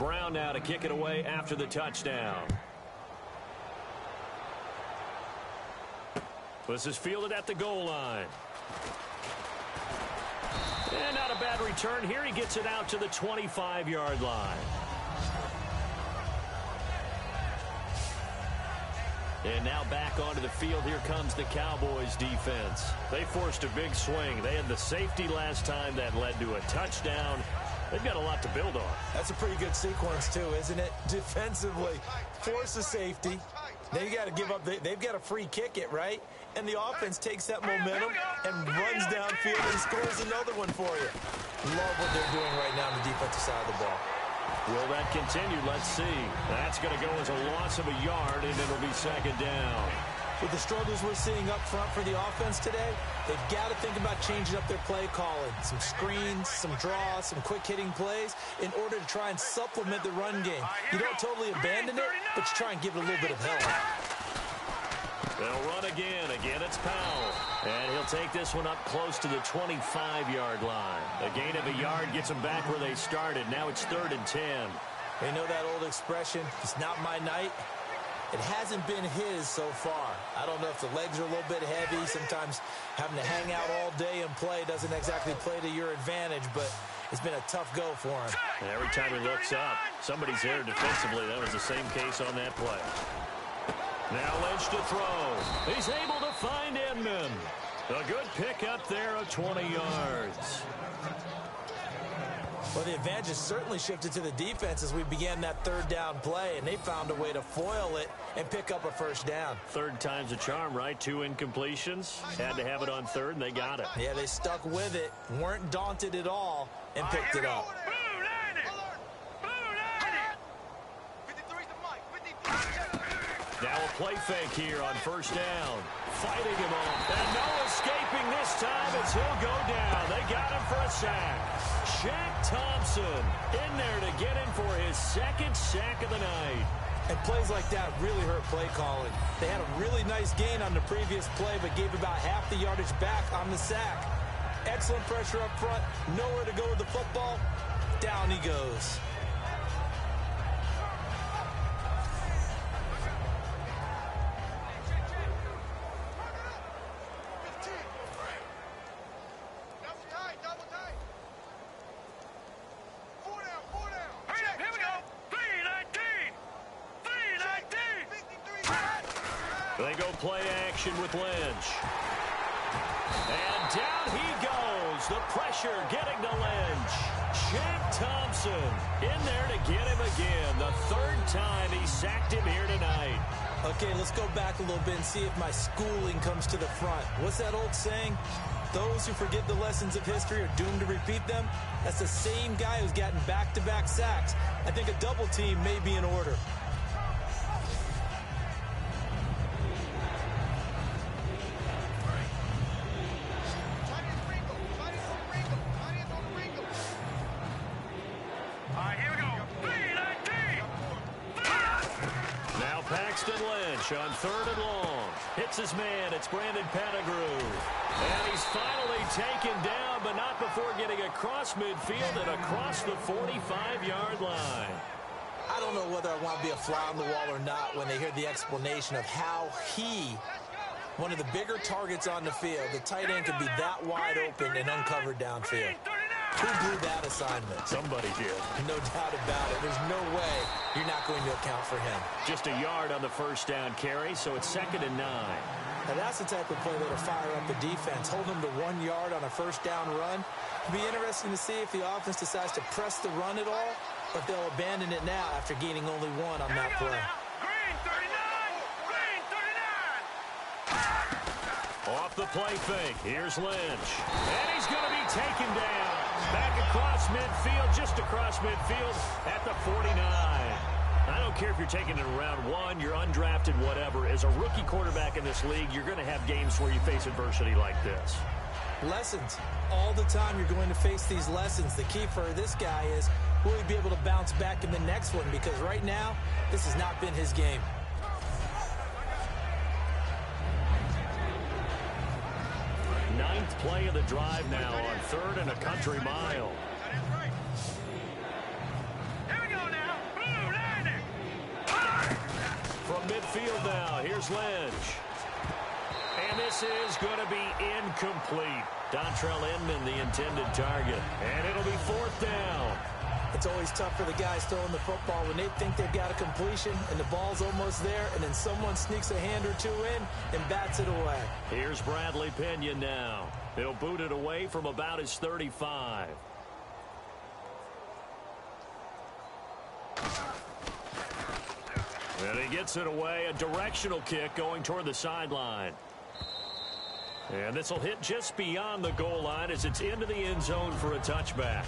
Brown now to kick it away after the touchdown. This is fielded at the goal line. And not a bad return here. He gets it out to the 25-yard line. And now back onto the field. Here comes the Cowboys defense. They forced a big swing. They had the safety last time that led to a touchdown. They've got a lot to build on. That's a pretty good sequence, too, isn't it? Defensively, force a safety. Now you got to give up. They've got to free kick it, right? And the offense takes that momentum and runs downfield and scores another one for you. Love what they're doing right now on the defensive side of the ball. Will that continue? Let's see. That's going to go as a loss of a yard, and it'll be second down. With the struggles we're seeing up front for the offense today, they've got to think about changing up their play calling. Some screens, some draws, some quick-hitting plays in order to try and supplement the run game. You don't totally abandon it, but you try and give it a little bit of help. They'll run again. Again, it's Powell. And he'll take this one up close to the 25-yard line. A gain of a yard gets them back where they started. Now it's 3rd and 10. You know that old expression, it's not my night? It hasn't been his so far. I don't know if the legs are a little bit heavy. Sometimes having to hang out all day and play doesn't exactly play to your advantage, but it's been a tough go for him. And every time he looks up, somebody's there defensively. That was the same case on that play. Now Lynch to throw. He's able to find Inman. A good pickup there of 20 yards. Well, the advantage has certainly shifted to the defense as we began that 3rd down play, and they found a way to foil it and pick up a 1st down. 3rd time's a charm, right? 2 incompletions. Had to have it on 3rd, and they got it. Yeah, they stuck with it, weren't daunted at all, and picked it up. Now a play fake here on 1st down. Fighting him off. And no escaping this time as he'll go down. They got him for a sack. Shaq Thompson in there to get him for his 2nd sack of the night. And plays like that really hurt play calling. They had a really nice gain on the previous play, but gave about half the yardage back on the sack. Excellent pressure up front. Nowhere to go with the football. Down he goes. They go play action with Lynch. And down he goes. The pressure getting to Lynch. Shaq Thompson in there to get him again. The 3rd time he sacked him here tonight. Okay, let's go back a little bit and see if my schooling comes to the front. What's that old saying? Those who forget the lessons of history are doomed to repeat them. That's the same guy who's gotten back-to-back sacks. I think a double team may be in order. On 3rd and long. Hits his man. It's Brandon Pettigrew. And he's finally taken down, but not before getting across midfield and across the 45-yard line. I don't know whether I want to be a fly on the wall or not when they hear the explanation of how he, one of the bigger targets on the field, the tight end could be that wide open and uncovered downfield. Who blew that assignment? Somebody did. No doubt about it. There's no way you're not going to account for him. Just a yard on the 1st down carry, so it's 2nd and 9. Now that's the type of play that'll fire up the defense. Hold them to 1 yard on a 1st down run. It'll be interesting to see if the offense decides to press the run at all, or if they'll abandon it now after gaining only 1 on that play. Off the play fake. Here's Lynch. And he's going to be taken down. Back across midfield, just across midfield at the 49. I don't care if you're taking it in round 1, you're undrafted, whatever. As a rookie quarterback in this league, you're going to have games where you face adversity like this. Lessons. All the time you're going to face these lessons. The key for this guy is, will he be able to bounce back in the next one? Because right now, this has not been his game. Ninth play of the drive now on 3rd and a country mile. Here we go now. field now. Here's Lynch. And this is going to be incomplete. Dontrell Inman, the intended target. And it'll be 4th down. It's always tough for the guys throwing the football when they think they've got a completion and the ball's almost there, and then someone sneaks a hand or two in and bats it away. Here's Bradley Pinion now. He'll boot it away from about his 35. And he gets it away. A directional kick going toward the sideline. And this will hit just beyond the goal line as it's into the end zone for a touchback.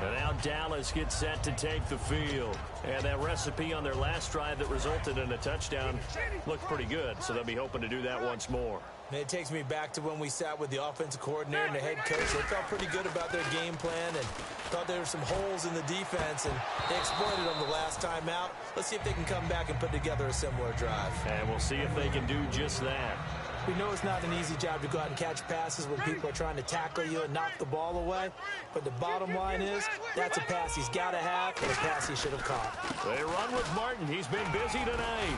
And now Dallas gets set to take the field. And that recipe on their last drive that resulted in a touchdown looked pretty good, so they'll be hoping to do that once more. And it takes me back to when we sat with the offensive coordinator and the head coach. They felt pretty good about their game plan and thought there were some holes in the defense, and they exploited them the last time out. Let's see if they can come back and put together a similar drive. And we'll see if they can do just that. We know it's not an easy job to go out and catch passes when people are trying to tackle you and knock the ball away. But the bottom line is, that's a pass he's got to have and a pass he should have caught. They run with Martin. He's been busy tonight.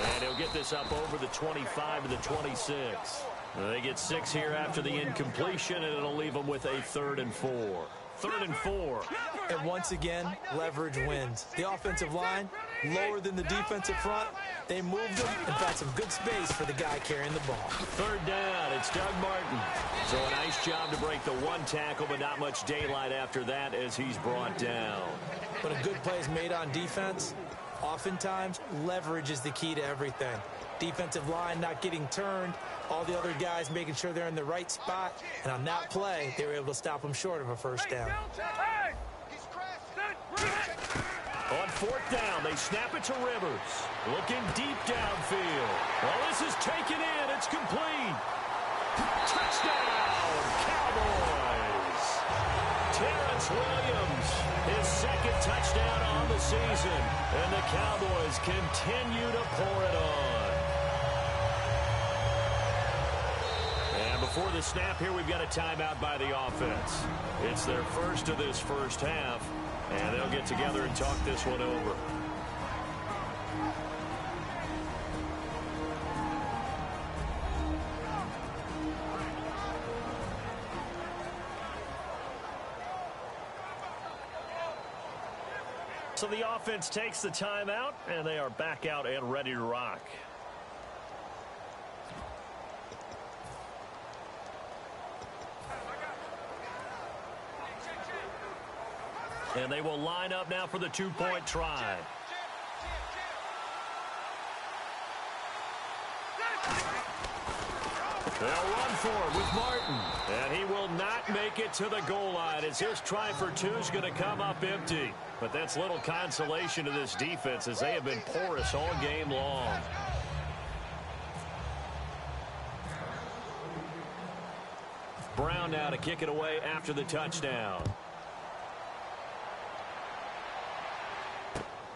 And he'll get this up over the 25 to the 26. They get 6 here after the incompletion, and it'll leave them with a 3rd and 4. 3rd and 4. And once again, leverage wins. The offensive line, lower than the defensive front. They moved them and found some good space for the guy carrying the ball. 3rd down, it's Doug Martin. So a nice job to break the 1 tackle, but not much daylight after that as he's brought down. When a good play is made on defense, oftentimes leverage is the key to everything. Defensive line not getting turned, all the other guys making sure they're in the right spot, and on that play, they were able to stop them short of a 1st down. On 4th down, they snap it to Rivers. Looking deep downfield. Well, this is taken in. It's complete. Touchdown, Cowboys. Terrence Williams, his 2nd touchdown on the season. And the Cowboys continue to pour it on. And before the snap here, we've got a timeout by the offense. It's their first of this first half. And they'll get together and talk this one over. So the offense takes the timeout, and they are back out and ready to rock. And they will line up now for the 2-point try. They'll run for it with Martin. And he will not make it to the goal line as his try for 2 is going to come up empty. But that's little consolation to this defense as they have been porous all game long. Brown now to kick it away after the touchdown.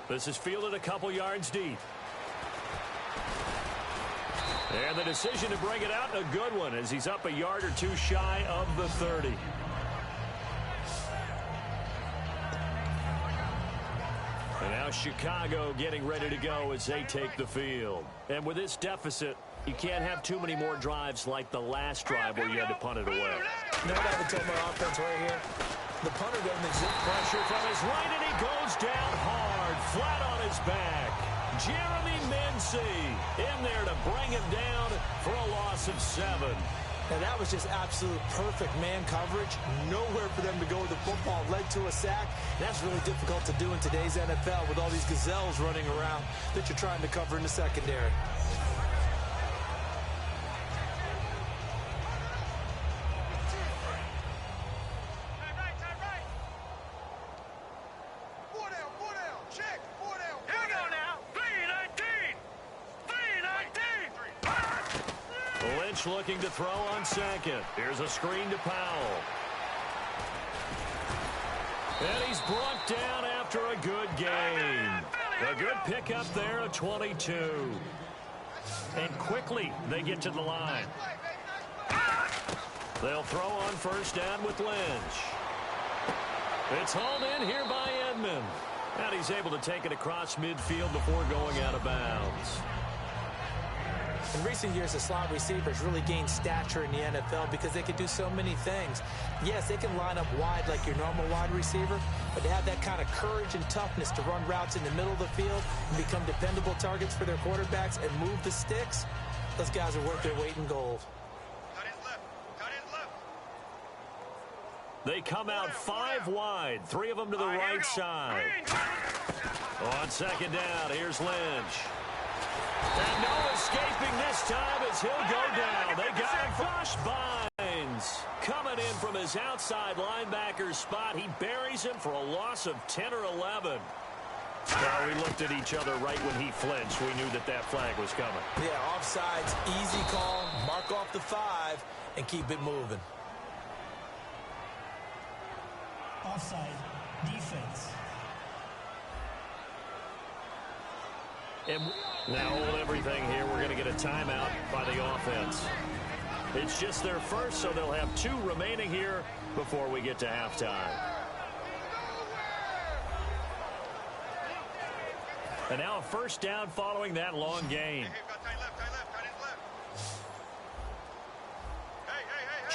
This is fielded a couple yards deep. And the decision to bring it out, a good one, as he's up a yard or 2 shy of the 30. And now Chicago getting ready to go as they take the field. And with this deficit, you can't have too many more drives like the last drive where you had to punt it away. You know what I would tell my offense right here? The punter doesn't exist. Pressure from his right, and he goes down hard, flat on his back. Jeremy Mincey in there to bring him down for a loss of 7. Now, that was just absolute perfect man coverage. Nowhere for them to go with the football. Led to a sack. And that's really difficult to do in today's NFL with all these gazelles running around that you're trying to cover in the secondary. Looking to throw on 2nd. Here's a screen to Powell. And he's brought down after a good gain. A good pickup there, a 22. And quickly they get to the line. They'll throw on 1st down with Lynch. It's hauled in here by Edmond. And he's able to take it across midfield before going out of bounds. In recent years, the slot receivers really gained stature in the NFL because they can do so many things. Yes, they can line up wide like your normal wide receiver, but to have that kind of courage and toughness to run routes in the middle of the field and become dependable targets for their quarterbacks and move the sticks, those guys are worth their weight in gold. They come out 5 wide, 3 of them to the right side. On second down, here's Lynch. And no escaping this time as he'll go down. They got him. Josh Bynes coming in from his outside linebacker spot. He buries him for a loss of 10 or 11. Well, we looked at each other right when he flinched. We knew that flag was coming. Yeah, offsides, easy call. Mark off the 5 and keep it moving. Offside, defense. And now hold everything here. We're going to get a timeout by the offense. It's just their first, so they'll have 2 remaining here before we get to halftime. And now a first down following that long gain.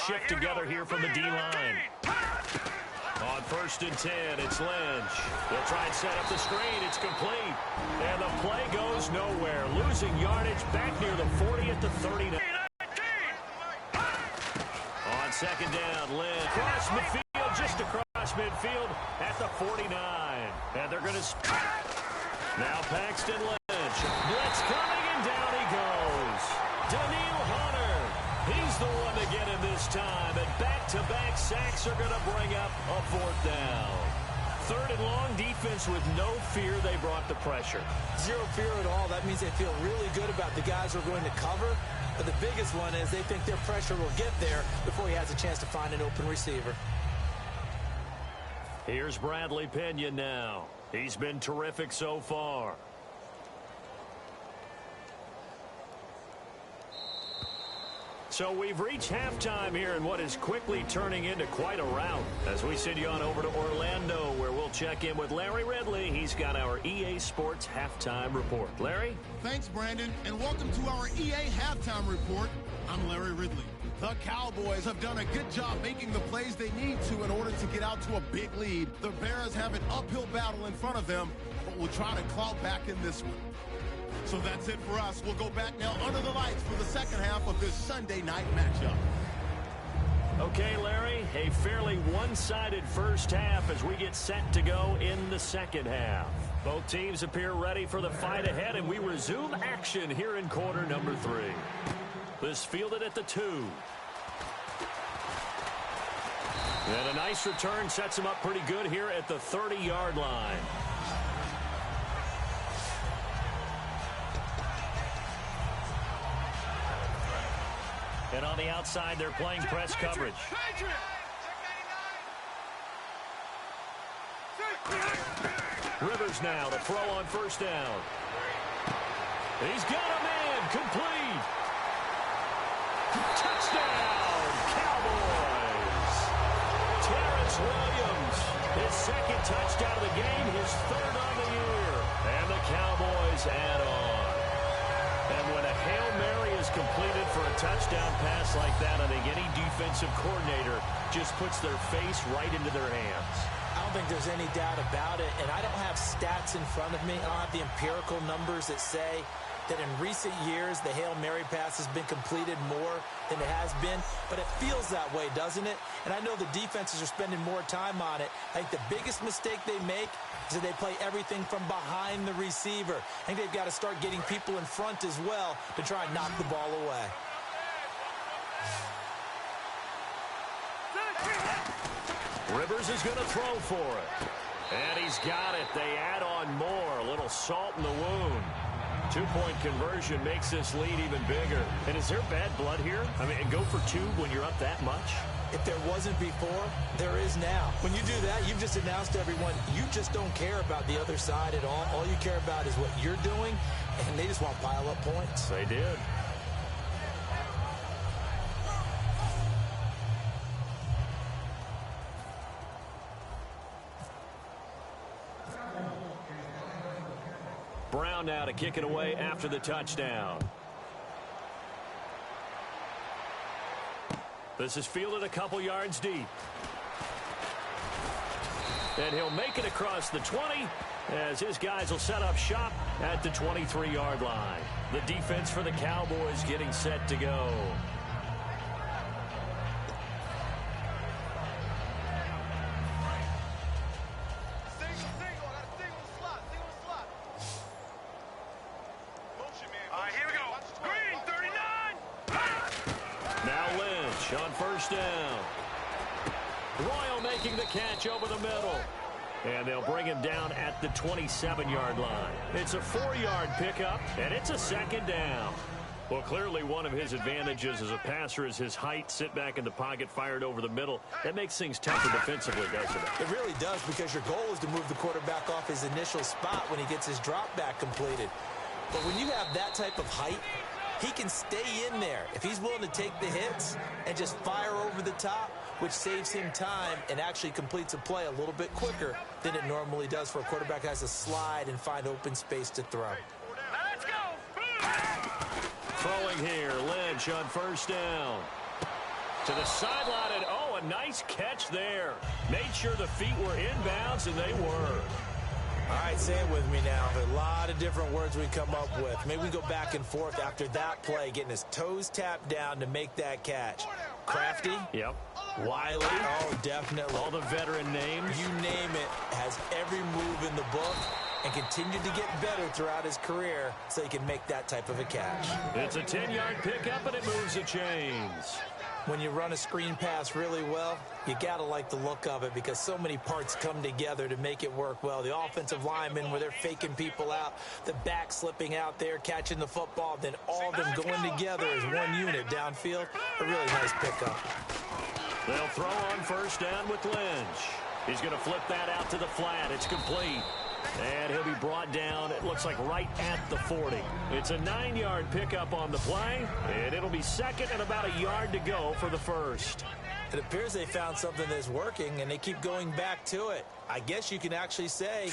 Shift together here from the D-line. On 1st and 10, it's Lynch. They'll try and set up the screen. It's complete. And the play goes nowhere. Losing yardage back near the 40 at the 39. On second down, Lynch. Across midfield, just across midfield at the 49. And they're going to... Now Paxton Lynch. Blitz coming, and down he goes. Daniil Hunter. He's the one to get him this time. And back-to-back sacks are going to bring up a 4th down. 3rd and long, defense with no fear. They brought the pressure. Zero fear at all. That means they feel really good about the guys who are going to cover. But the biggest one is they think their pressure will get there before he has a chance to find an open receiver. Here's Bradley Pinion now. He's been terrific so far. So we've reached halftime here in what is quickly turning into quite a rout as we send you on over to Orlando, where we'll check in with Larry Ridley. He's got our EA Sports halftime report. Larry? Thanks, Brandon, and welcome to our EA halftime report. I'm Larry Ridley. The Cowboys have done a good job making the plays they need to in order to get out to a big lead. The Bears have an uphill battle in front of them, but will try to claw back in this one. So that's it for us. We'll go back now under the lights for the second half of this Sunday night matchup. Okay, Larry, a fairly one-sided first half as we get set to go in the second half. Both teams appear ready for the fight ahead, and we resume action here in quarter number 3. This fielded at the 2. And a nice return sets him up pretty good here at the 30-yard line. And on the outside, they're playing press coverage. Rivers now to throw on first down. He's got a man, complete. Touchdown, Cowboys. Terrence Williams, his 2nd touchdown of the game, his 3rd on the year. And the Cowboys add on. And when a Hail Mary is completed for a touchdown pass like that, I think any defensive coordinator just puts their face right into their hands. I don't think there's any doubt about it, and I don't have stats in front of me. I don't have the empirical numbers that say that in recent years the Hail Mary pass has been completed more than it has been, but it feels that way, doesn't it? And I know the defenses are spending more time on it. I think the biggest mistake they make is that they play everything from behind the receiver. I think they've got to start getting people in front as well to try and knock the ball away. Rivers is going to throw for it. And he's got it. They add on more. A little salt in the wound. 2-point conversion makes this lead even bigger. And is there bad blood here? I mean, go for 2 when you're up that much? If there wasn't before, there is now. When you do that, you've just announced to everyone, you just don't care about the other side at all. All you care about is what you're doing, and they just want to pile up points. They did. Brown now to kick it away after the touchdown. This is fielded a couple yards deep. And he'll make it across the 20 as his guys will set up shop at the 23-yard line. The defense for the Cowboys getting set to go. On first down. Royal making the catch over the middle. And they'll bring him down at the 27-yard line. It's a 4-yard pickup, and it's a second down. Well, clearly one of his advantages as a passer is his height. Sit back in the pocket, fired over the middle. That makes things tougher defensively, doesn't it? It really does, because your goal is to move the quarterback off his initial spot when he gets his drop back completed. But when you have that type of height, he can stay in there if he's willing to take the hits and just fire over the top, which saves him time and actually completes a play a little bit quicker than it normally does for a quarterback who has to slide and find open space to throw. Let's go. Throwing here, Lynch on first down. To the sideline, and a nice catch there. Made sure the feet were inbounds, and they were. All right, say it with me now. A lot of different words we come up with. Maybe we go back and forth after that play, getting his toes tapped down to make that catch. Crafty? Yep. Wiley? Oh, definitely. All the veteran names? You name it. Has every move in the book and continued to get better throughout his career so he can make that type of a catch. It's a 10-yard pickup, and it moves the chains. When you run a screen pass really well, you got to like the look of it because so many parts come together to make it work well. The offensive linemen, where they're faking people out, the back slipping out there, catching the football, then all of them going together as one unit downfield. A really nice pickup. They'll throw on first down with Lynch. He's going to flip that out to the flat. It's complete. And he'll be brought down, it looks like, right at the 40. It's a 9-yard pickup on the play, and it'll be second and about a yard to go for the first. It appears they found something that's working, and they keep going back to it. I guess you can actually say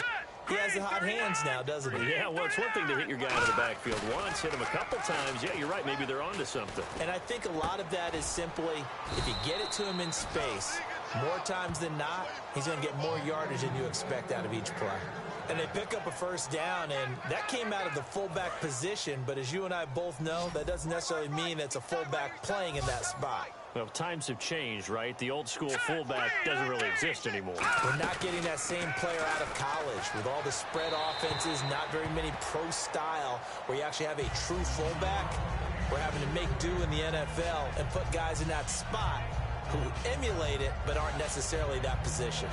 he has the hot hands now, doesn't he? Yeah, well, it's one thing to hit your guy in the backfield once, hit him a couple times. Yeah, you're right. Maybe they're onto something. And I think a lot of that is simply if you get it to him in space, more times than not, he's going to get more yardage than you expect out of each play. And they pick up a first down, and that came out of the fullback position. But as you and I both know, that doesn't necessarily mean it's a fullback playing in that spot. Well, times have changed, right? The old school fullback doesn't really exist anymore. We're not getting that same player out of college with all the spread offenses, not very many pro style where you actually have a true fullback. We're having to make do in the NFL and put guys in that spot who emulate it but aren't necessarily that position.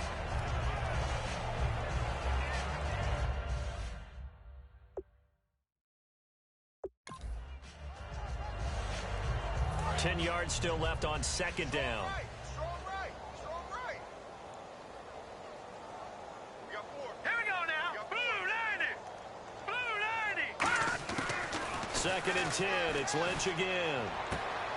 Ten yards still left on second down. Strong right. We got 4. Here we go now. Blue 90. Second and 10. It's Lynch again.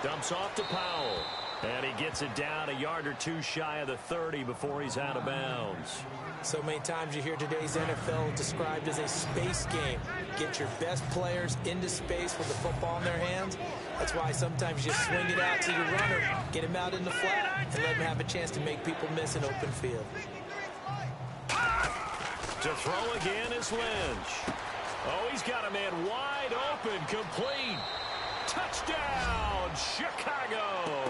Dumps off to Powell. And he gets it down a yard or two shy of the 30 before he's out of bounds. So many times you hear today's NFL described as a space game. Get your best players into space with the football in their hands. That's why sometimes you swing it out to your runner, get him out in the flat, and let him have a chance to make people miss an open field. To throw again is Lynch. Oh, he's got a man wide open, complete. Touchdown, Chicago.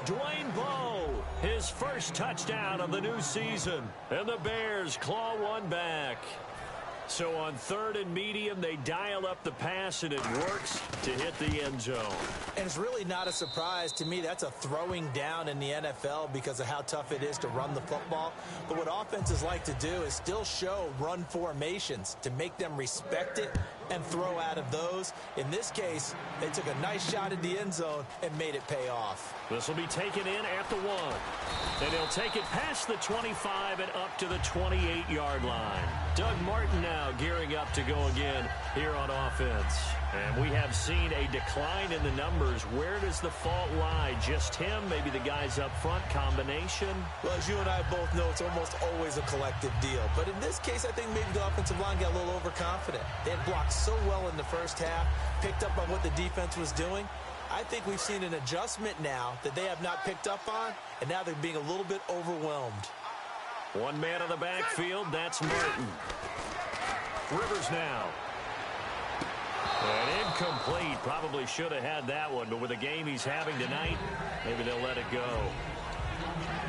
Dwayne Bowe, his first touchdown of the new season. And the Bears claw one back. So on third and medium, they dial up the pass, and it works to hit the end zone. And it's really not a surprise to me. That's a throwing down in the NFL because of how tough it is to run the football. But what offenses like to do is still show run formations to make them respect it and throw out of those. In this case, they took a nice shot at the end zone and made it pay off. This will be taken in at the 1. And he'll take it past the 25 and up to the 28-yard line. Doug Martin now gearing up to go again here on offense. And we have seen a decline in the numbers. Where does the fault lie? Just him? Maybe the guys up front? Combination? Well, as you and I both know, it's almost always a collective deal. But in this case, I think maybe the offensive line got a little overconfident. They had blocked so well in the first half, picked up on what the defense was doing. I think we've seen an adjustment now that they have not picked up on, and now they're being a little bit overwhelmed. One man on the backfield, that's Martin. Rivers now. And incomplete. Probably should have had that one, but with the game he's having tonight, maybe they'll let it go.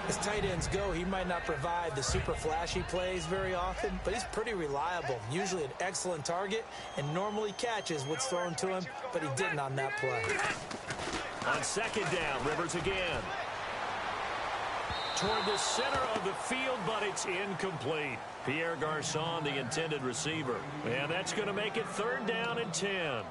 As tight ends go, he might not provide the super flashy plays very often, but he's pretty reliable. Usually an excellent target and normally catches what's thrown to him, but he didn't on that play. On second down, Rivers again. Toward the center of the field, but it's incomplete. Pierre Garçon, the intended receiver. And that's going to make it 3rd down and 10.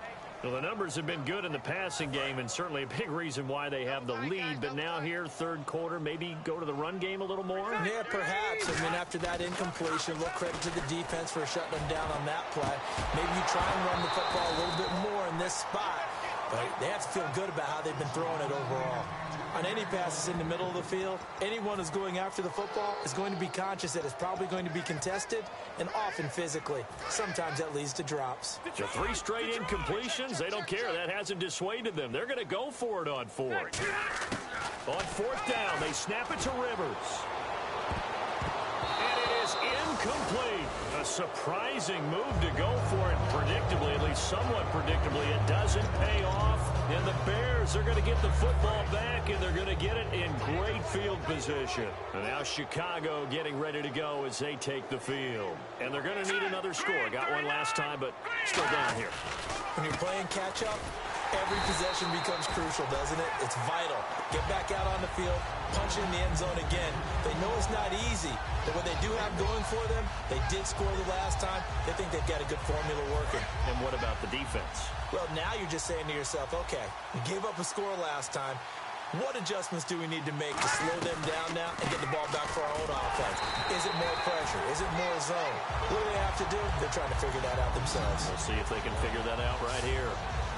Well, the numbers have been good in the passing game, and certainly a big reason why they have the lead. But now here, third quarter, maybe go to the run game a little more? Yeah, perhaps. I mean, after that incompletion, a little credit to the defense for shutting them down on that play. Maybe you try and run the football a little bit more in this spot. But they have to feel good about how they've been throwing it overall. On any passes in the middle of the field, anyone who's going after the football is going to be conscious that it's probably going to be contested and often physically. Sometimes that leads to drops. The 3 straight incompletions, they don't care. That hasn't dissuaded them. They're going to go for it on 4th. On 4th down, they snap it to Rivers. And it is incomplete. A surprising move to go for it. Predictably, at least somewhat predictably, it doesn't pay off. And the Bears are going to get the football back, and they're going to get it in great field position. And now Chicago getting ready to go as they take the field. And they're going to need another score. Got one last time, but still down here. When you're playing catch-up, every possession becomes crucial, doesn't it? It's vital. Get back out on the field, punch in the end zone again. They know it's not easy, but what they do have going for them, they did score the last time. They think they've got a good formula working. And what about the defense? Well, now you're just saying to yourself, okay, we gave up a score last time. What adjustments do we need to make to slow them down now and get the ball back for our own offense? Is it more pressure? Is it more zone? What do they have to do? They're trying to figure that out themselves. We'll see if they can figure that out right here.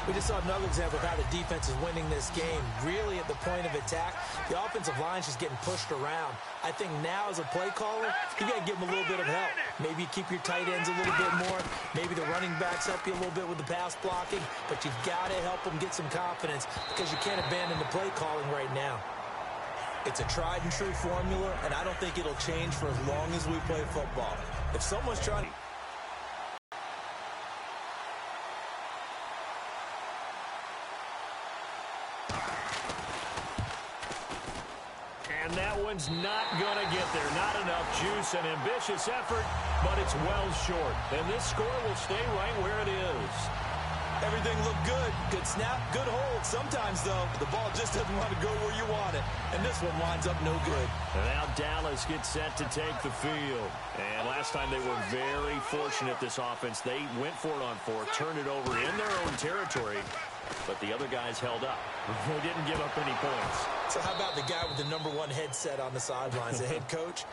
We just saw another example of how the defense is winning this game. Really at the point of attack, the offensive line's just getting pushed around. I think now as a play caller, you got to give them a little bit of help. Maybe you keep your tight ends a little bit more. Maybe the running backs help you a little bit with the pass blocking. But you've got to help them get some confidence because you can't abandon the play calling right now. It's a tried and true formula, and I don't think it'll change for as long as we play football. If someone's trying to... And that one's not going to get there. Not enough juice. An ambitious effort, but it's well short. And this score will stay right where it is. Everything looked good. Good snap, good hold. Sometimes, though, the ball just doesn't want to go where you want it. And this one winds up no good. And now Dallas gets set to take the field. And last time they were very fortunate, this offense. They went for it on 4, turned it over in their own territory. But the other guys held up. They didn't give up any points. So how about the guy with the #1 headset on the sidelines, the head coach?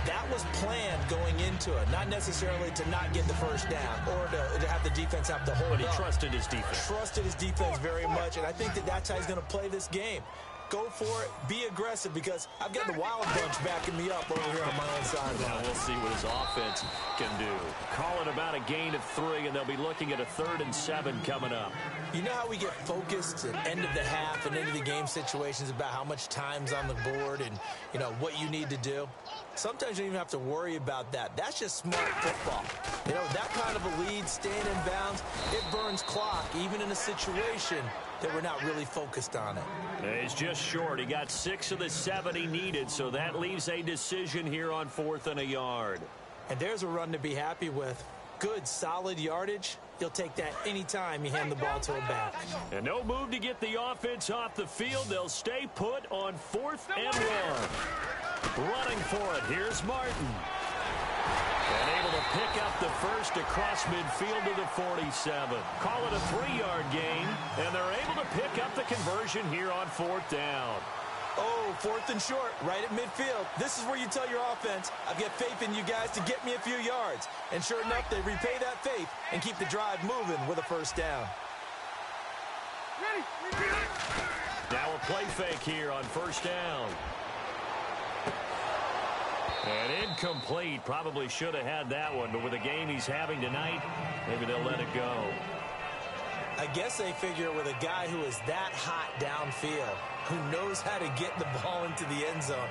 That was planned going into it, not necessarily to not get the first down or to have the defense have to hold up. But he trusted his defense. Trusted his defense very much, and I think that's how he's going to play this game. Go for it. Be aggressive because I've got the Wild Bunch backing me up over here on my own sideline. Now we'll see what his offense can do. Call it about a gain of 3, and they'll be looking at a 3rd and 7 coming up. You know how we get focused at end of the half and end of the game situations about how much time's on the board and, you know, what you need to do? Sometimes you don't even have to worry about that. That's just smart football. You know, that kind of a lead, staying in bounds, it burns clock, even in a situation that we're not really focused on it. He's just short. He got 6 of the 7 he needed, so that leaves a decision here on 4th and a yard. And there's a run to be happy with. Good, solid yardage. He'll take that anytime you hand the ball to him back. And no move to get the offense off the field. They'll stay put on 4th and 1. Running for it, here's Martin. And able to pick up the first across midfield to the 47. Call it a 3-yard gain, and they're able to pick up the conversion here on 4th down. Oh, 4th and short, right at midfield. This is where you tell your offense, I've got faith in you guys to get me a few yards. And sure enough, they repay that faith and keep the drive moving with a first down. Now a play fake here on first down. And incomplete. Probably should have had that one, but with the game he's having tonight, maybe they'll let it go. I guess they figure with a guy who is that hot downfield, who knows how to get the ball into the end zone,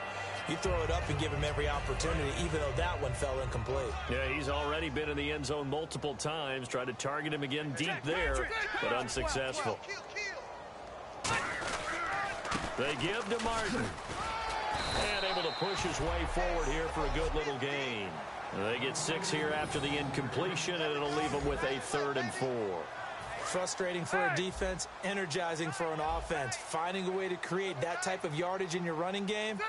you throw it up and give him every opportunity, even though that one fell incomplete. Yeah, he's already been in the end zone multiple times. Tried to target him again deep there, but unsuccessful. They give to Martin. And able to push his way forward here for a good little gain. They get 6 here after the incompletion, and it'll leave them with a 3rd and 4. Frustrating for a defense, energizing for an offense. Finding a way to create that type of yardage in your running game,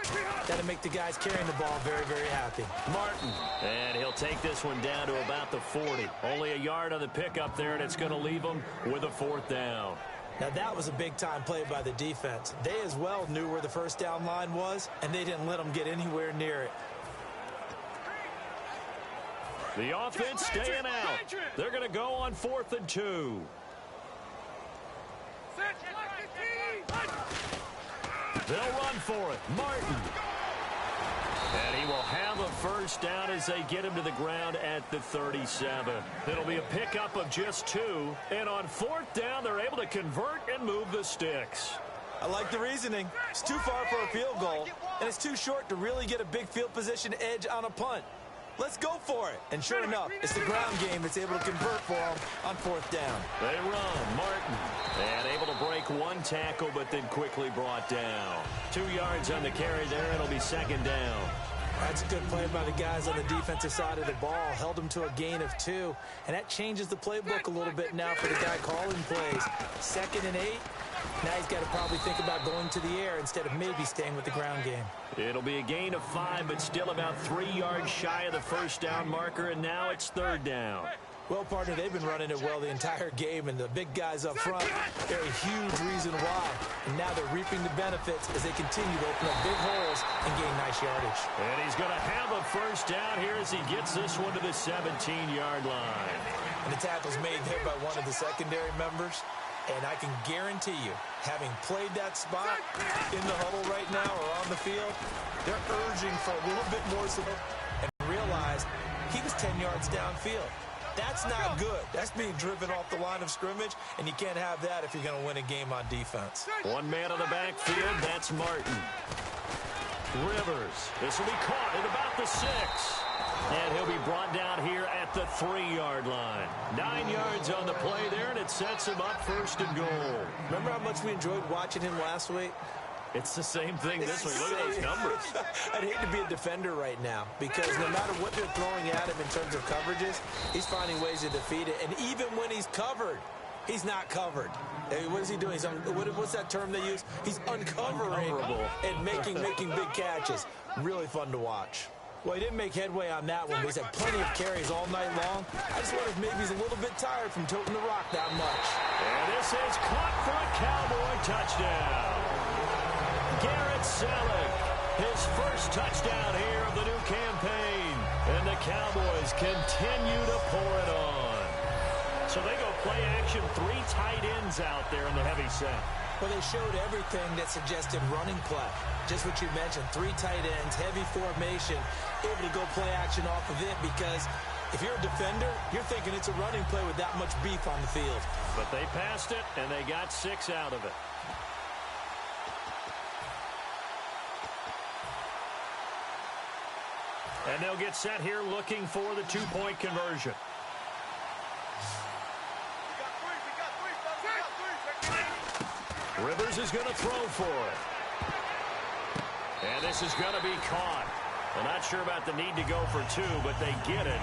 that'll make the guys carrying the ball very, very happy. Martin, and he'll take this one down to about the 40. Only a yard on the pickup there, and it's going to leave them with a 4th down. Now, that was a big-time play by the defense. They as well knew where the first down line was, and they didn't let them get anywhere near it. The offense staying out. They're going to go on 4th and 2. They'll run for it. Martin. And he will have a first down as they get him to the ground at the 37. It'll be a pickup of just 2. And on 4th down, they're able to convert and move the sticks. I like the reasoning. It's too far for a field goal, and it's too short to really get a big field position edge on a punt. Let's go for it. And sure enough, it's the ground game that's able to convert for them on 4th down. They run. Martin. And able to break 1 tackle, but then quickly brought down. 2 yards on the carry there. It'll be 2nd down. That's a good play by the guys on the defensive side of the ball. Held them to a gain of 2. And that changes the playbook a little bit now for the guy calling plays. 2nd and 8. Now he's got to probably think about going to the air instead of maybe staying with the ground game. It'll be a gain of 5, but still about 3 yards shy of the first down marker, and now it's 3rd down. Well, partner, they've been running it well the entire game, and the big guys up front, they're a huge reason why. And now they're reaping the benefits as they continue to open up big holes and gain nice yardage. And he's going to have a first down here as he gets this one to the 17-yard line. And the tackle's made there by one of the secondary members. And I can guarantee you, having played that spot in the huddle right now or on the field, they're urging for a little bit more support and realize he was 10 yards downfield. That's not good. That's being driven off the line of scrimmage, and you can't have that if you're going to win a game on defense. 1 man on the backfield, that's Martin. Rivers, this will be caught at about the 6. And he'll be brought down here at the 3-yard line. 9 yards on the play there, and it sets him up 1st and goal. Remember how much we enjoyed watching him last week? It's the same thing this week. Look at those numbers. I'd hate to be a defender right now because no matter what they're throwing at him in terms of coverages, he's finding ways to defeat it. And even when he's covered, he's not covered. Hey, what is he doing? What's that term they use? He's uncovering and making big catches. Really fun to watch. Well, he didn't make headway on that one, but he's had plenty of carries all night long. I just wonder if maybe he's a little bit tired from toting the rock that much. And this is caught for a Cowboy touchdown. Garrett Selleck, his first touchdown here of the new campaign. And the Cowboys continue to pour it on. So they go play action, 3 tight ends out there in the heavy set. Well, they showed everything that suggested running play. Just what you mentioned, 3 tight ends, heavy formation, able to go play action off of it because if you're a defender, you're thinking it's a running play with that much beef on the field. But they passed it, and they got 6 out of it. And they'll get set here looking for the 2-point conversion. Rivers is going to throw for it. And this is going to be caught. I'm not sure about the need to go for 2, but they get it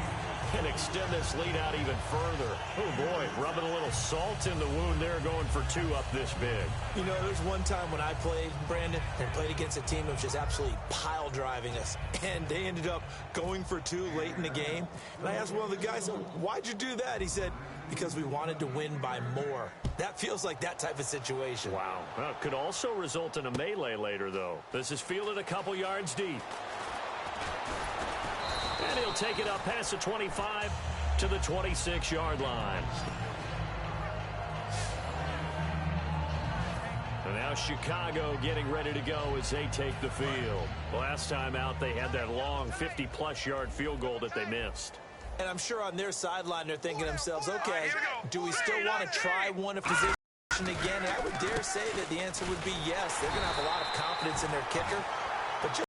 and extend this lead out even further. Oh, boy, rubbing a little salt in the wound there, going for 2 up this big. You know, there's one time when I played, Brandon, and played against a team that was just absolutely pile driving us, and they ended up going for 2 late in the game. And I asked one of the guys, why'd you do that? He said, because we wanted to win by more. That feels like that type of situation. Wow. Well, it could also result in a melee later, though. This is fielded a couple yards deep. And he'll take it up past the 25 to the 26-yard line. And now Chicago getting ready to go as they take the field. Last time out, they had that long 50-plus yard field goal that they missed. And I'm sure on their sideline they're thinking to themselves, okay, do we still want to try one of position again? And I would dare say that the answer would be yes. They're going to have a lot of confidence in their kicker. But just